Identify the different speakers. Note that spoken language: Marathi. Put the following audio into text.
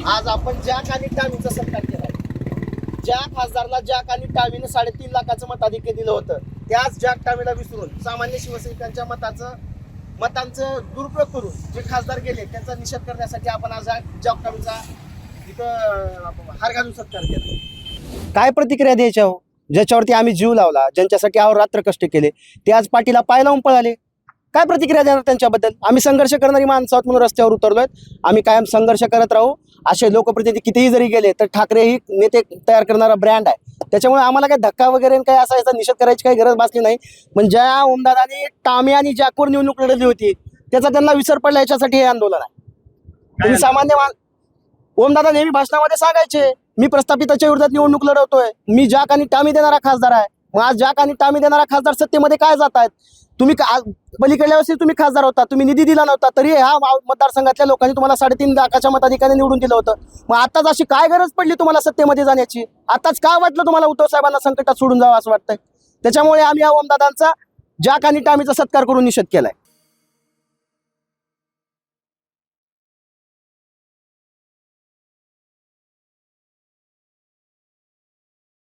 Speaker 1: आज आपण जॅक आणि टामीचा सत्कार केला. ज्या खासदारला जॅक आणि टामीने 3.5 लाखाचं मताधिक्य दिलं होतं, त्याच जॅक टामीला विसरून सामान्य शिवसैनिकांच्या मतांचं दुरुपयोग करून जे खासदार गेले त्यांचा निषेध करण्यासाठी आपण आज जॅक टामीचा इथं हार घालून सत्कार केला.
Speaker 2: काय प्रतिक्रिया द्यायच्या हो? ज्याच्यावरती आम्ही जीव लावला, ज्यांच्यासाठी रात्र कष्ट केले, ते आज पाठीला पाय लावून पळाले. काय प्रतिक्रिया देणार त्यांच्याबद्दल? आम्ही संघर्ष करणारी माणसं आहोत म्हणून रस्त्यावर उतरलोय. आम्ही कायम संघर्ष करत राहू. असे लोकप्रतिनिधी कितीही जरी गेले तर ठाकरे ही नेते तयार करणारा ब्रँड आहे. त्याच्यामुळे आम्हाला काही धक्का वगैरे काही असा याचा निषेध करायची काही गरज भासली नाही. पण ज्या ओमदादांनी टामी आणि जॅकवर निवडणूक लढवली होती त्याचा त्यांना विसर पडला, याच्यासाठी हे आंदोलन आहे. तुम्ही सामान्य ओमदादा नेहमी भाषणामध्ये सांगायचे, मी प्रस्थापिताच्या विरोधात निवडणूक लढवतोय, मी जॅक आणि टामी देणारा खासदार आहे. मग आज जॅक आणि टामी देणारा खासदार सत्तेमध्ये काय जात आहेत? तुम्ही पलीकडल्या वर्षी तुम्ही खासदार होता, तुम्ही निधी दिला नव्हता, तरी ह्या मतदारसंघातल्या लोकांनी तुम्हाला 3.5 लाखाच्या मताधिकाने निवडून दिलं होतं. मग आताच अशी काय गरज पडली तुम्हाला सत्तेमध्ये जाण्याची? आताच काय वाटलं तुम्हाला उद्धव साहेबांना संकटात सोडून जावं असं वाटतंय? त्याच्यामुळे आम्ही या ओमदादांचा जॅक आणि टामीचा सत्कार करून निषेध केलाय.